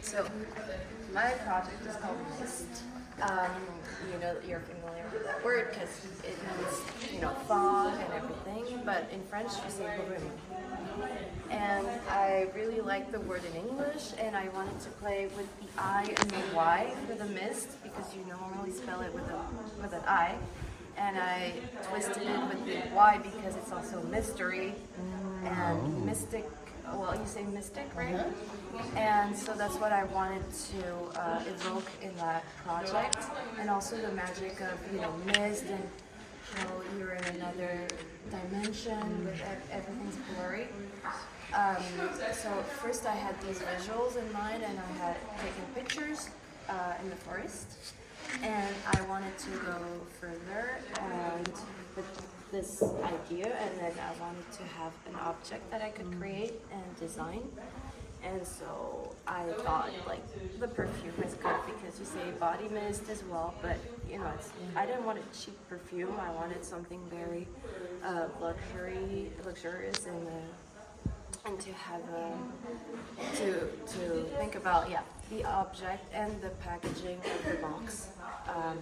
So my project is called Mist. You're familiar with that word because it means, fog and everything, but in French you say brume. And I really like the word in English, and I wanted to play with the I and the Y for the mist because you normally spell it with an I. And I twisted it with the Y because it's also mystery and mystic. Well, you say mystic, right? And so that's what I wanted to evoke in that project, and also the magic of mist and how you're in another dimension with everything's blurry. So first I had these visuals in mind, and I had taken pictures in the forest, and I wanted to go further and with this idea, and then I wanted to have an object that I could create and design. And so I thought the perfume is good because you say body mist as well, but I didn't want a cheap perfume. I wanted something very luxurious and to have to think about the object and the packaging of the box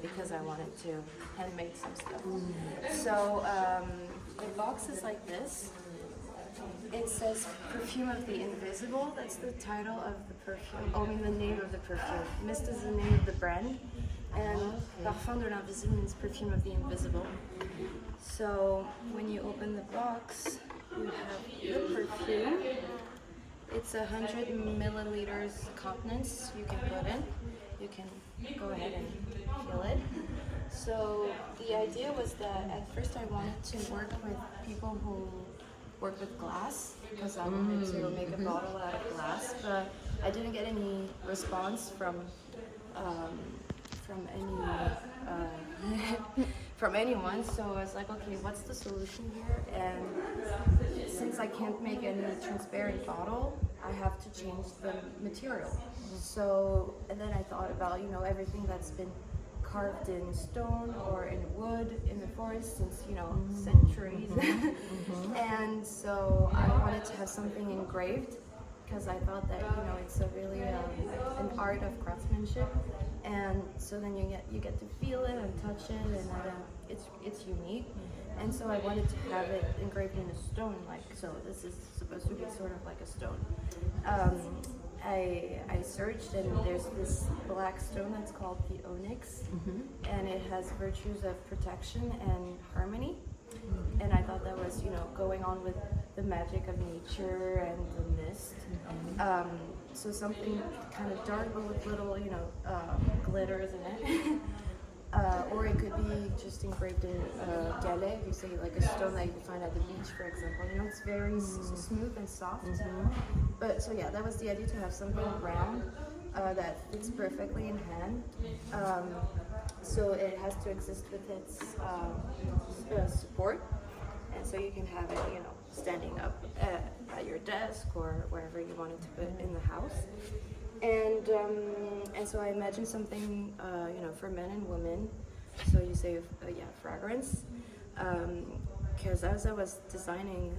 because I wanted to handmade some stuff. So the box is like this. It says Perfume of the Invisible. That's the title of the perfume. The name of the perfume. Mist is the name of the brand, and Parfum de l'Invisible means perfume of the invisible. So when you open the box, you have the perfume. It's 100 milliliters continents you can put in. You can go ahead and feel it. So the idea was that at first I wanted to work with people who work with glass because I wanted to make a bottle out of glass, but I didn't get any response from anyone. So I was like, okay, what's the solution here? And since I can't make any transparent bottle, I have to change the material. So and then I thought about everything that's been carved in stone or in wood in the forest since centuries. And so I wanted to have something engraved because I thought that it's a really an art of craftsmanship, and so then you get to feel it and touch it, and it's unique. And so I wanted to have it engraved in a stone, so this is supposed to be sort of like a stone. I searched, and there's this black stone that's called the onyx, and it has virtues of protection and harmony. And I thought that was, going on with the magic of nature and the mist. So something kind of dark, but with little, glitters in it. Or it could be just engraved in galet, you say like a stone that you can find at the beach, for example. It's very smooth and soft. But so that was the idea, to have something round that fits perfectly in hand. So it has to exist with its support, and so you can have it, standing up at your desk or wherever you wanted to put in the house. And so I imagined something, for men and women. So you say, fragrance. Because as I was designing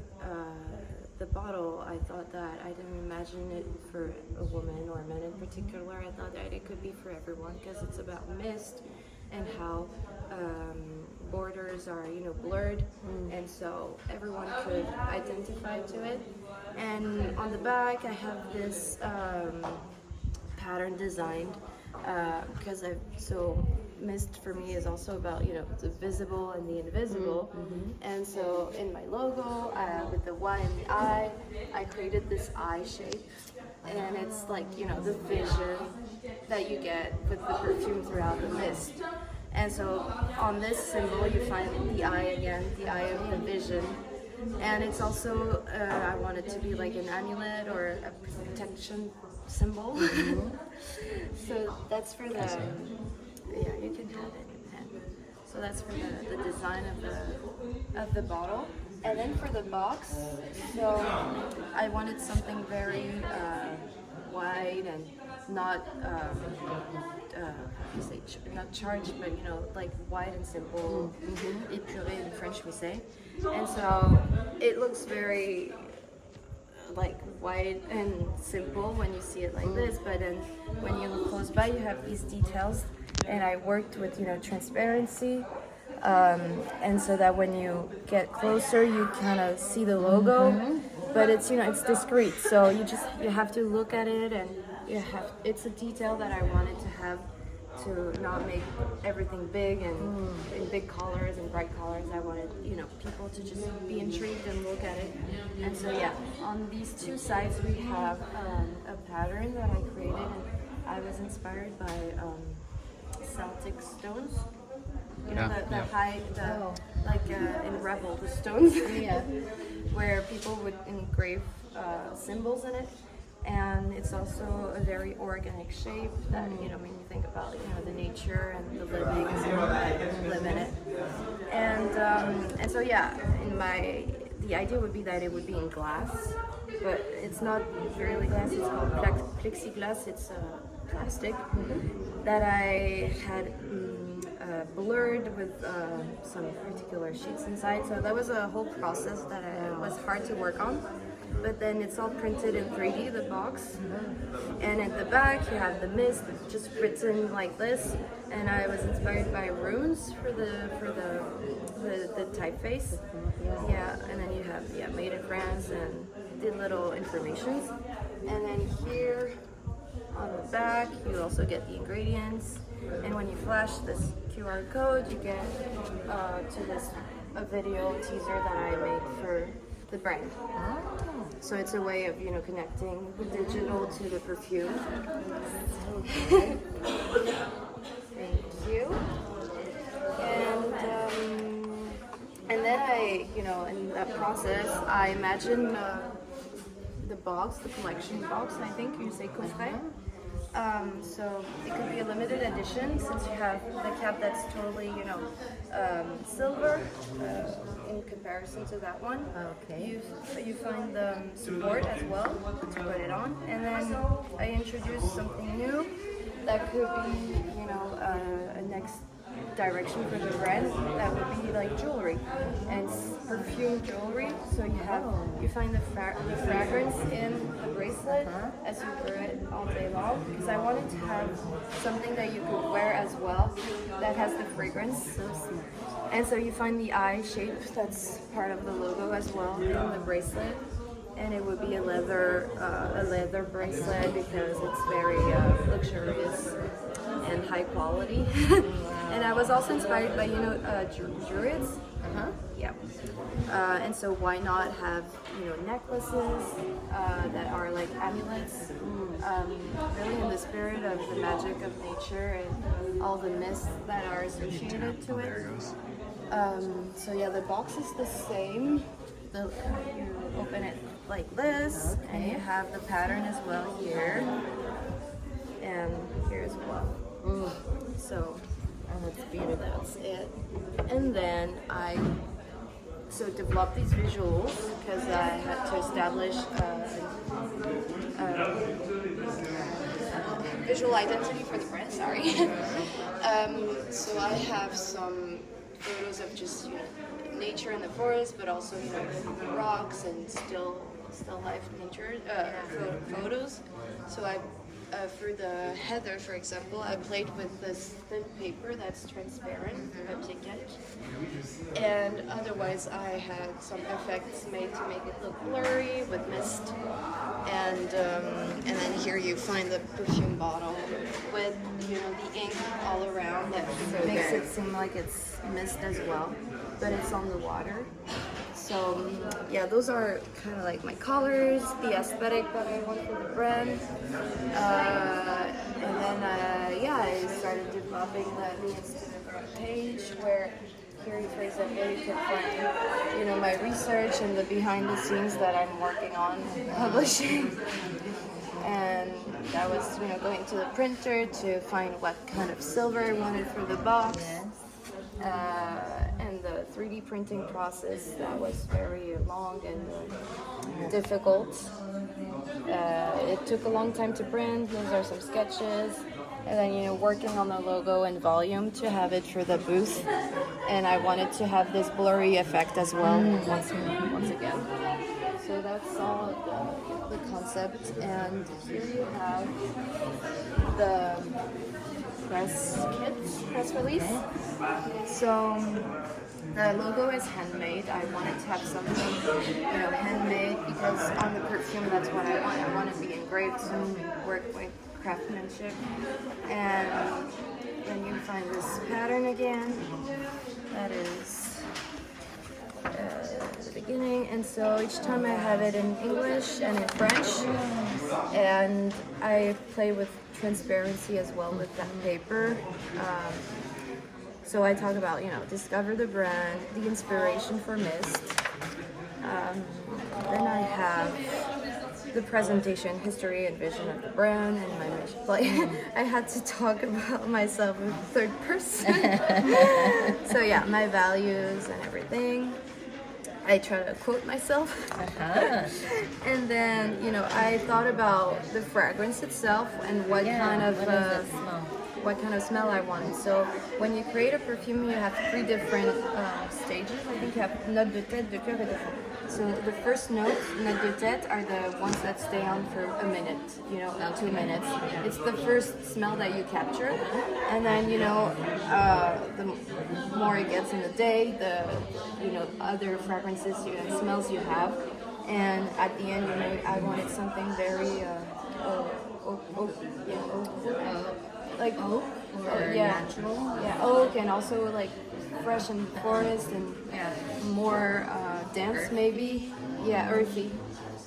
the bottle, I thought that I didn't imagine it for a woman or men in particular. I thought that it could be for everyone because it's about mist and how borders are, blurred, and so everyone could identify to it. And on the back, I have this pattern designed because mist for me is also about the visible and the invisible. And so in my logo with the Y and the I created this eye shape, and it's like the vision that you get with the perfume throughout the mist. And so on this symbol you find the eye again, the eye of the vision. And it's also I want it to be like an amulet or a protection symbol. So that's for the you can have it in hand. So that's for the design of the bottle. And then for the box, so I wanted something very wide and not not charged, but like wide and simple. Épuré in French we say. And so it looks very white and simple when you see it like this, but then when you look close by, you have these details. And I worked with, transparency, and so that when you get closer, you kind of see the logo, but it's, it's discreet. So you have to look at it, and it's a detail that I wanted to have, to not make everything big and in big colors and bright colors. I wanted, people to just be intrigued and look at it. And so on these two sides we have a pattern that I created, and I was inspired by Celtic stones. The high, in Rebel, the stones, where people would engrave symbols in it. And it's also a very organic shape that, when you think about, the nature and the living that live in it. And so, the idea would be that it would be in glass, but it's not really glass, it's called plexiglass, it's plastic that I had blurred with some particular sheets inside. So that was a whole process that was hard to work on. But then it's all printed in 3D, the box. And at the back you have the mist just written like this. And I was inspired by runes for the typeface. And then you have made in France and did little informations. And then here on the back you also get the ingredients. And when you flash this QR code, you get to a video teaser that I made for the brand. So it's a way of, connecting the digital to the perfume. Thank you. And then I, in that process, I imagine the box, the collection box, I think you say coffret. So it could be a limited edition, since you have the cap that's totally, silver in comparison to that one. Okay. You find the support as well to put it on, and then I introduced something new that could be, a next direction for the brand. That would be like jewelry, and it's perfume jewelry. So you find the fragrance in the bracelet as you wear it all day long, because I wanted to have something that you could wear as well that has the fragrance. So smart. And so you find the eye shape that's part of the logo as well in the bracelet. And it would be a leather bracelet, because it's very luxurious and high quality. And I was also inspired by druids. Yeah. And so why not have necklaces that are like amulets, really in the spirit of the magic of nature and all the myths that are associated to it. So the box is the same. You open it like this, and you have the pattern as well here, and here as well. So that's beautiful. That's it. And then I developed these visuals, because I had to establish visual identity for the brand. Sorry. So I have some photos of just nature in the forest, but also rocks and still life nature photos. So I for the heather, for example, I played with this thin paper that's transparent, ticket, and otherwise I had some effects made to make it look blurry with mist, and then here you find the perfume bottle with the ink all around that makes it seem like it's mist as well, but it's on the water. So those are kind of like my colors, the aesthetic that I want for the brand, and then I started developing the Instagram page, where here, for example, you can find my research and the behind the scenes that I'm working on publishing. And that was going to the printer to find what kind of silver I wanted for the box. And the 3D printing process, that was very long and difficult. It took a long time to print. Those are some sketches, and then working on the logo and volume to have it for the booth. And I wanted to have this blurry effect as well once again. So that's all of the the concept, and here you have the press release. So the logo is handmade. I wanted to have something, handmade, because on the perfume, that's what I want. I want to be engraved, so work with craftsmanship. And then you find this pattern again. That is the beginning, and so each time I have it in English and in French, and I play with transparency as well with that paper. So I talk about, discover the brand, the inspiration for Mist. Then I have the presentation, history, and vision of the brand, and my mission. Like, I had to talk about myself in third person. So yeah, my values and everything. I try to quote myself. And then, I thought about the fragrance itself and what kind of smell I wanted. So when you create a perfume, you have 3 different stages. I think you have note de tête, de cœur, et de fond. So the first note de tête, are the ones that stay on for a minute, 2 minutes. It's the first smell that you capture, and then the more it gets in the day, the other fragrances, smells you have, and at the end, I wanted something very like oak or natural. Yeah, oak, and also like fresh and forest, and more dense, maybe. Yeah, earthy.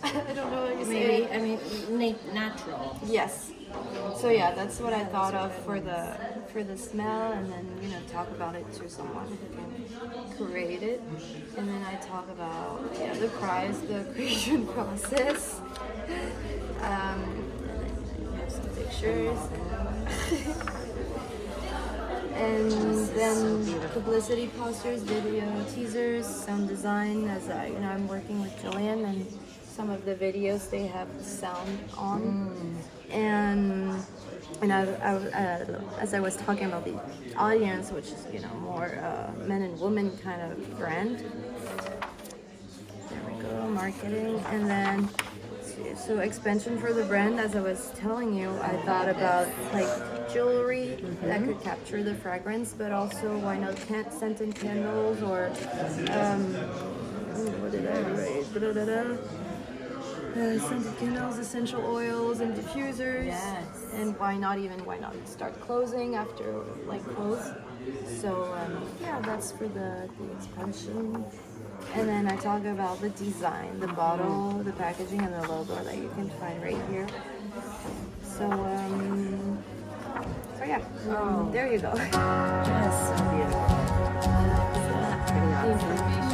I don't know what you say. Maybe, I mean, natural. Yes. So yeah, that's what I thought of for the smell, and then talk about it to someone who can create it, and then I talk about the price, the creation process, and then you have some pictures, and then publicity posters, video teasers, sound design. As I'm working with Julian, and some of the videos they have sound on, and as I was talking about the audience, which is more men and women kind of brand. There we go, marketing, and then so expansion for the brand. As I was telling you, I thought about like jewelry that could capture the fragrance, but also why not scented candles, or what did I write? Scented candles, essential oils, and diffusers. Yes. And why not start closing after close. So that's for the expansion. And then I talk about the design, the bottle, the packaging, and the logo that you can find right here. So there you go. Just so beautiful. Pretty awesome.